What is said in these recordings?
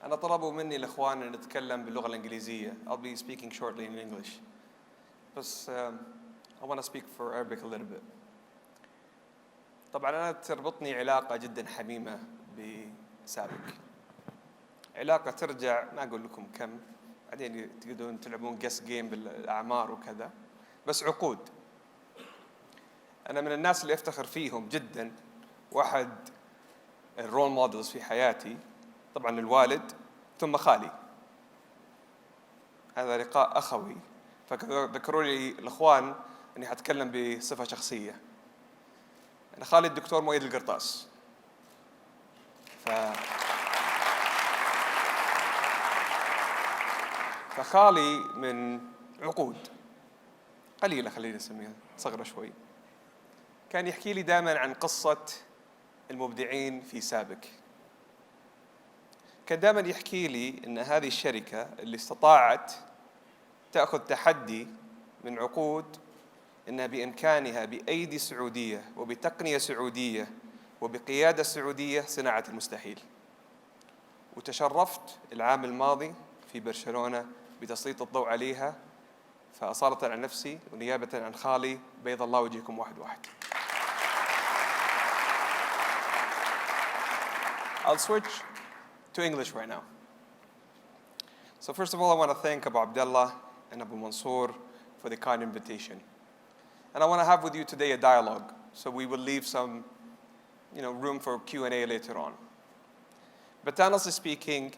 أنا طلبوا مني الإخوان أن نتكلم باللغة الإنجليزية. I'll be speaking shortly in English. بس I want to speak for Arabic a little bit. طبعا أنا تربطني علاقة جدا حميمة بسابق. علاقة ترجع ما أقول لكم كم، بعدين تقدرون تلعبون guess game بالأعمار وكذا، بس عقود. أنا من الناس اللي أفتخر فيهم جدا، واحد الرول مودلز في حياتي طبعا الوالد ثم خالي. هذا لقاء أخوي، فذكروا لي الإخوان أني حتكلم بصفة شخصية. أنا خالي الدكتور مؤيد القرطاس. فخالي من عقود قليلة، خلينا نسميها صغرة شوي، كان يحكي لي دائما عن قصة المبدعين في سابق. كان دائما يحكي لي أن هذه الشركة اللي استطاعت تأخذ تحدي من عقود، أنها بإمكانها بأيدي سعودية وبتقنية سعودية وبقيادة سعودية صناعة المستحيل. وتشرفت العام الماضي في برشلونة بتسليط الضوء عليها، فأصالة عن نفسي ونيابة عن خالي بيض الله وجهكم واحد واحد. I'll switch to English right now. So first of all, I want to thank Abu Abdullah and Abu Mansour for the kind invitation. And I want to have with you today a dialogue, so we will leave some room for Q&A later on. But honestly speaking,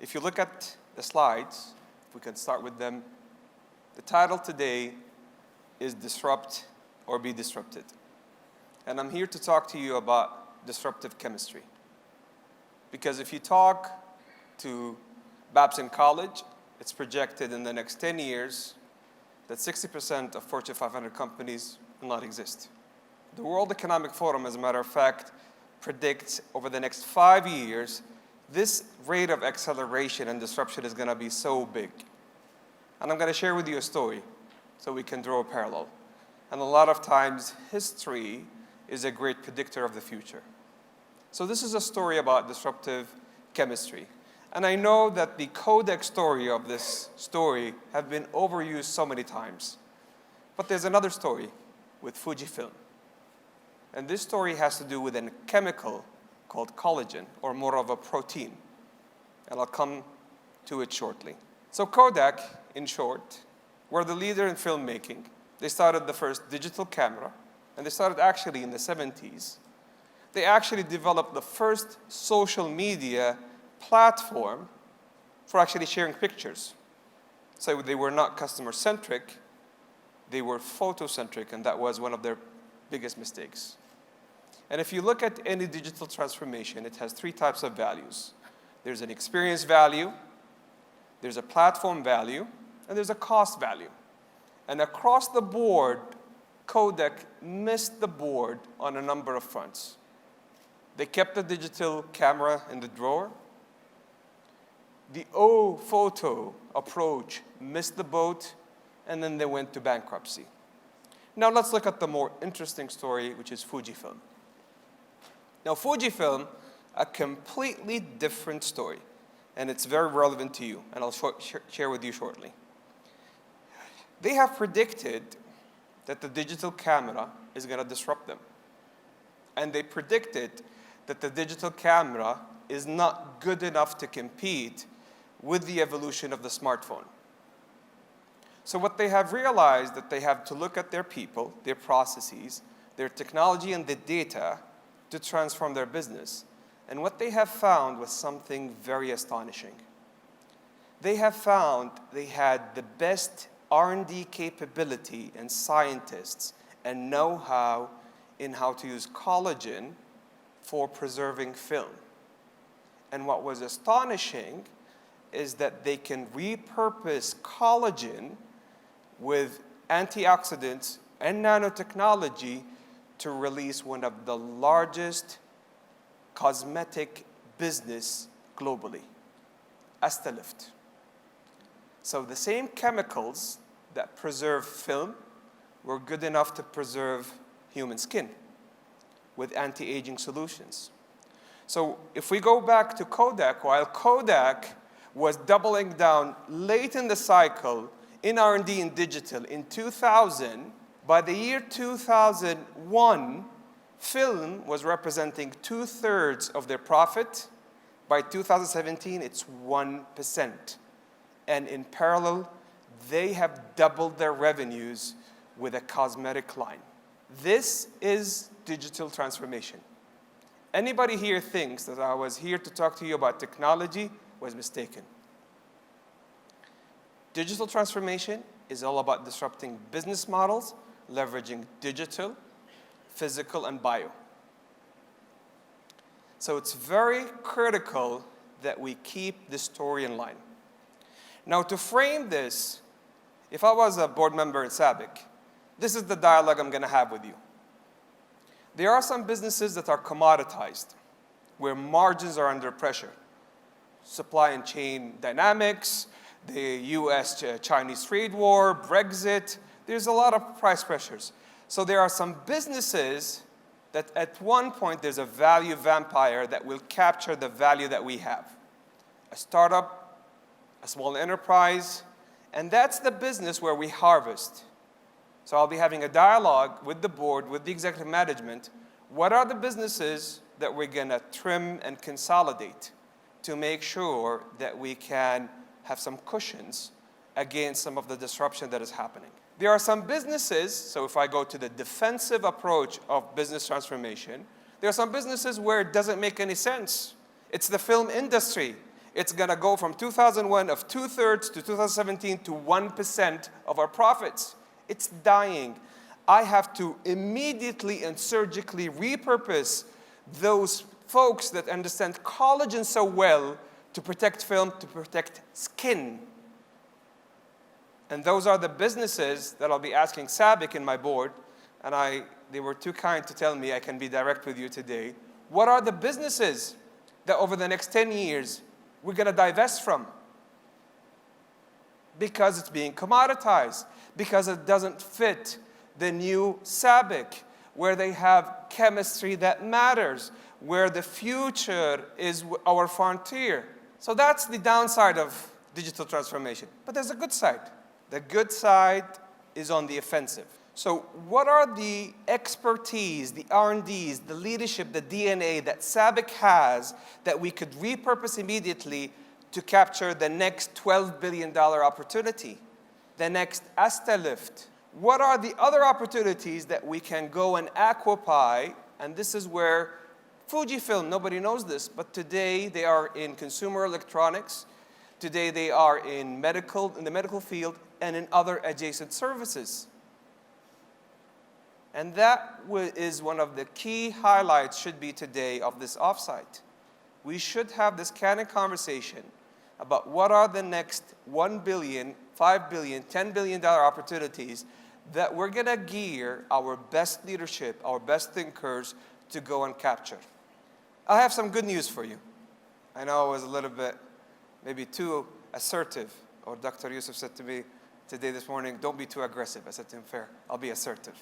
if you look at the slides, if we can start with them, the title today is Disrupt or Be Disrupted. And I'm here to talk to you about disruptive chemistry. Because if you talk to Babson College, it's projected in the next 10 years that 60% of Fortune 500 companies will not exist. The World Economic Forum, as a matter of fact, predicts over the next 5 years, this rate of acceleration and disruption is going to be so big. And I'm going to share with you a story so we can draw a parallel. And a lot of times, history is a great predictor of the future. So this is a story about disruptive chemistry. And I know that the Kodak story of this story have been overused so many times. But there's another story with Fujifilm. And this story has to do with a chemical called collagen, or more of a protein. And I'll come to it shortly. So Kodak, in short, were the leader in filmmaking. They started the first digital camera, and they started actually in the 70s. They actually developed the first social media platform for actually sharing pictures. So they were not customer-centric, they were photocentric, and that was one of their biggest mistakes. And if you look at any digital transformation, it has three types of values. There's an experience value, there's a platform value, and there's a cost value. And across the board, Kodak missed the board on a number of fronts. They kept the digital camera in the drawer. The photo approach missed the boat, and then they went to bankruptcy. Now let's look at the more interesting story, which is Fujifilm. Now Fujifilm, a completely different story, and it's very relevant to you, and I'll share with you shortly. They have predicted that the digital camera is going to disrupt them. And they predicted that the digital camera is not good enough to compete with the evolution of the smartphone. So what they have realized that they have to look at their people, their processes, their technology, and the data to transform their business. And what they have found was something very astonishing. They have found they had the best R&D capability and scientists and know-how in how to use collagen for preserving film. And what was astonishing is that they can repurpose collagen with antioxidants and nanotechnology to release one of the largest cosmetic business globally, Astalift. So the same chemicals that preserve film were good enough to preserve human skin with anti-aging solutions. So if we go back to Kodak, while Kodak was doubling down late in the cycle in R&D and digital in 2000, by the year 2001, film was representing 2/3 of their profit. By 2017, it's 1%. And in parallel, they have doubled their revenues with a cosmetic line. This is digital transformation. Anybody here thinks that I was here to talk to you about technology was mistaken. Digital transformation is all about disrupting business models, leveraging digital, physical, and bio. So it's very critical that we keep the story in line. Now, to frame this, if I was a board member in SABIC, this is the dialogue I'm going to have with you. There are some businesses that are commoditized, where margins are under pressure. Supply and chain dynamics, the US-Chinese trade war, Brexit, there's a lot of price pressures. So there are some businesses that at one point there's a value vampire that will capture the value that we have. A startup, a small enterprise, and that's the business where we harvest. So I'll be having a dialogue with the board, with the executive management. What are the businesses that we're going to trim and consolidate to make sure that we can have some cushions against some of the disruption that is happening? There are some businesses, so if I go to the defensive approach of business transformation, there are some businesses where it doesn't make any sense. It's the film industry. It's going to go from 2001 of 2/3 to 2017 to 1% of our profits. It's dying. I have to immediately and surgically repurpose those folks that understand collagen so well to protect film, to protect skin. And those are the businesses that I'll be asking SABIC in my board, and they were too kind to tell me I can be direct with you today. What are the businesses that over the next 10 years we're going to divest from? Because it's being commoditized, because it doesn't fit the new SABIC, where they have chemistry that matters, where the future is our frontier. So that's the downside of digital transformation. But there's a good side. The good side is on the offensive. So what are the expertise, the R&Ds, the leadership, the DNA that SABIC has that we could repurpose immediately to capture the next $12 billion opportunity, the next Asta lift? What are the other opportunities that we can go and aquapy? And this is where Fujifilm, nobody knows this, but today they are in consumer electronics. Today they are in the medical field and in other adjacent services. And that is one of the key highlights should be today of this offsite. We should have this candid conversation about what are the next $1 billion, $5 billion, $10 billion opportunities that we're going to gear our best leadership, our best thinkers to go and capture. I have some good news for you. I know I was a little bit maybe too assertive, or Dr. Yusuf said to me today this morning, don't be too aggressive. I said to him, fair, I'll be assertive.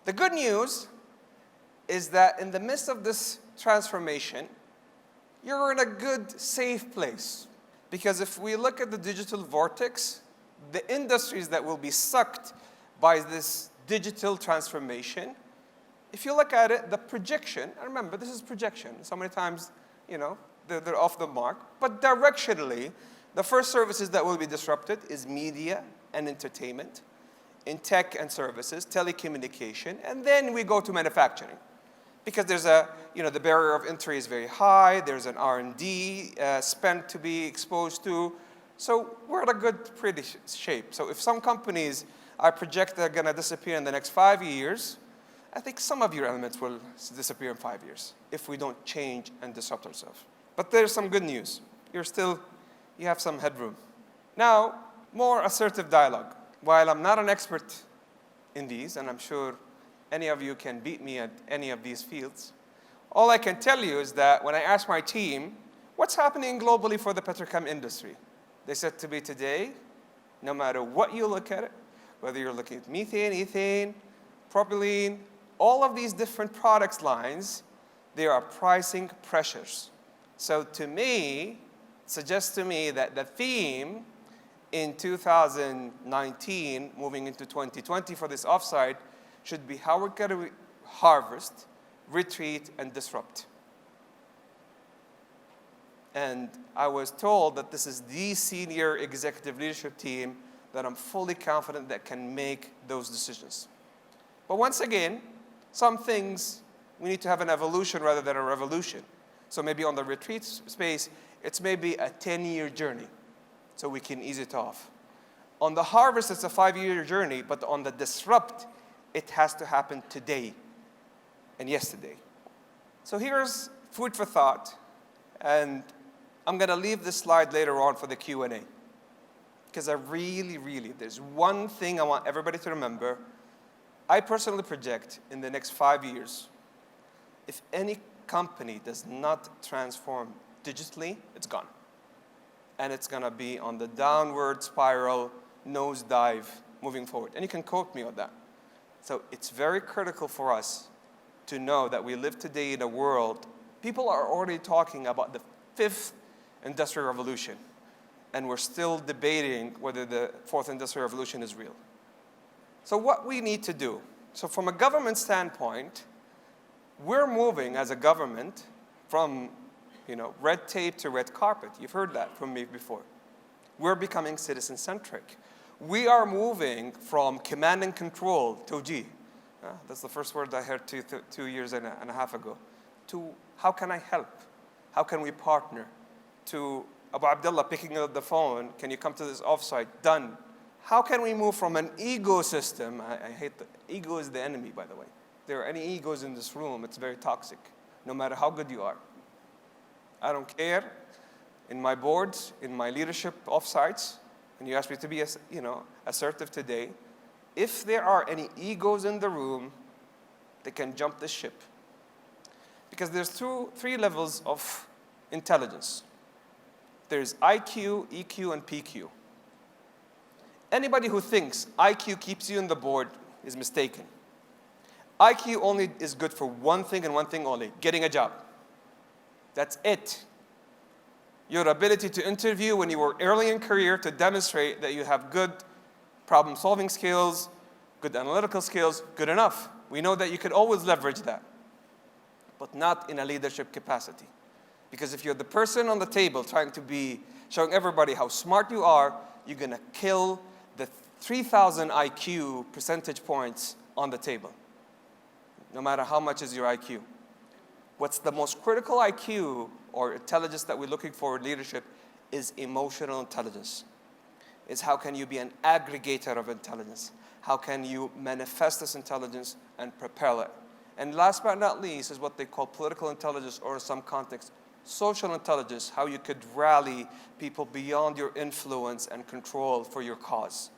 The good news is that in the midst of this transformation, you're in a good, safe place. Because if we look at the digital vortex, the industries that will be sucked by this digital transformation, if you look at it, the projection, and remember, this is projection. So many times, they're off the mark. But directionally, the first services that will be disrupted is media and entertainment, in tech and services, telecommunication, and then we go to manufacturing. Because there's the barrier of entry is very high, there's an R&D spend to be exposed to. So we're in a good, pretty shape. So if some companies I project are going to disappear in the next 5 years, I think some of your elements will disappear in 5 years if we don't change and disrupt ourselves. But there's some good news. You have some headroom. Now, more assertive dialogue. While I'm not an expert in these, and I'm sure any of you can beat me at any of these fields, all I can tell you is that when I asked my team, what's happening globally for the petrochem industry? They said to me today, no matter what you look at it, whether you're looking at methane, ethane, propylene, all of these different products lines, there are pricing pressures. So to me, suggests to me that the theme in 2019, moving into 2020 for this offsite, should be how we're going to harvest, retreat, and disrupt. And I was told that this is the senior executive leadership team that I'm fully confident that can make those decisions. But once again, some things we need to have an evolution rather than a revolution. So maybe on the retreat space, it's maybe a 10-year journey, so we can ease it off. On the harvest, it's a 5-year journey, but on the disrupt, it has to happen today and yesterday. So here's food for thought, and I'm going to leave this slide later on for the Q&A, because I really, if there's one thing I want everybody to remember, I personally project in the next 5 years, if any company does not transform digitally, it's gone. And it's going to be on the downward spiral, nosedive, moving forward. And you can quote me on that. So it's very critical for us to know that we live today in a world, people are already talking about the 5th industrial revolution. And we're still debating whether the 4th industrial revolution is real. So what we need to do, so from a government standpoint, we're moving as a government from red tape to red carpet. You've heard that from me before. We're becoming citizen-centric. We are moving from command and control, توجيه. That's the first word I heard 2 years and a half ago. To how can I help? How can we partner? To Abu Abdullah picking up the phone, can you come to this offsite? Done. How can we move from an ego system? I hate the ego is the enemy, by the way. If there are any egos in this room, it's very toxic, no matter how good you are. I don't care. In my boards, in my leadership offsites, and you asked me to be assertive today, if there are any egos in the room, they can jump the ship. Because there's 3 levels of intelligence. There's IQ, EQ, and PQ. Anybody who thinks IQ keeps you in the board is mistaken. IQ only is good for one thing and one thing only, getting a job. That's it. Your ability to interview when you were early in career to demonstrate that you have good problem-solving skills, good analytical skills, good enough. We know that you could always leverage that, but not in a leadership capacity. Because if you're the person on the table trying to be showing everybody how smart you are, you're going to kill the 3,000 IQ percentage points on the table, no matter how much is your IQ. What's the most critical IQ or intelligence that we're looking for in leadership is emotional intelligence. It's how can you be an aggregator of intelligence? How can you manifest this intelligence and propel it? And last but not least is what they call political intelligence, or in some context, social intelligence, how you could rally people beyond your influence and control for your cause.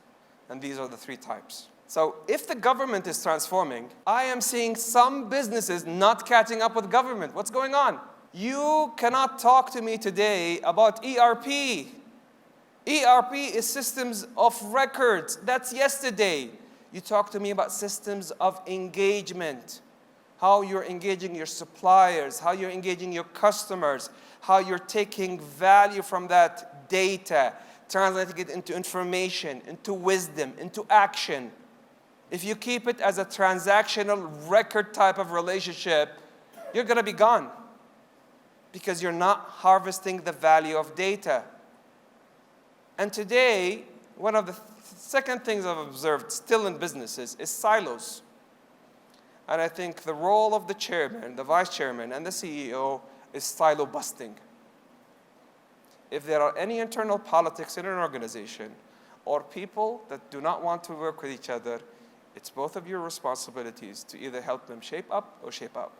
And these are the 3 types. So if the government is transforming, I am seeing some businesses not catching up with government. What's going on? You cannot talk to me today about ERP. ERP is systems of records. That's yesterday. You talk to me about systems of engagement. How you're engaging your suppliers, how you're engaging your customers, how you're taking value from that data, translating it into information, into wisdom, into action. If you keep it as a transactional record type of relationship, you're going to be gone because you're not harvesting the value of data. And today, one of the second things I've observed still in businesses is silos. And I think the role of the chairman, the vice chairman, and the CEO is silo busting. If there are any internal politics in an organization or people that do not want to work with each other, it's both of your responsibilities to either help them shape up or shape out.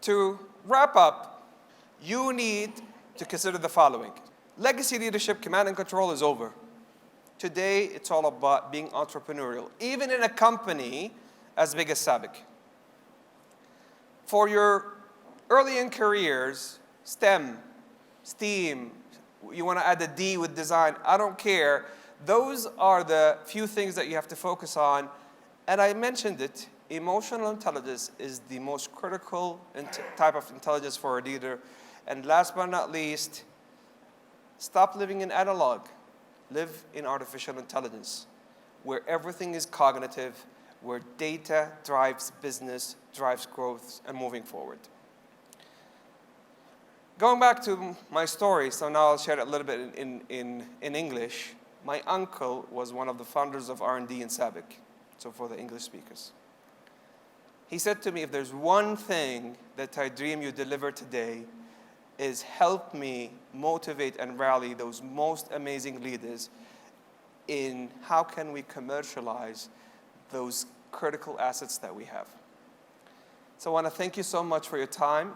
To wrap up, you need to consider the following. Legacy leadership, command and control is over. Today, it's all about being entrepreneurial, even in a company as big as SABIC. For your early in careers, STEM, STEAM, you want to add a D with design, I don't care. Those are the few things that you have to focus on. And I mentioned it, emotional intelligence is the most critical type of intelligence for a leader. And last but not least, stop living in analog. Live in artificial intelligence, where everything is cognitive, where data drives business, drives growth, and moving forward. Going back to my story, so now I'll share it a little bit in English. My uncle was one of the founders of R&D in SABIC, so for the English speakers. He said to me, if there's one thing that I dream you deliver today, is help me motivate and rally those most amazing leaders in how can we commercialize those critical assets that we have. So I want to thank you so much for your time.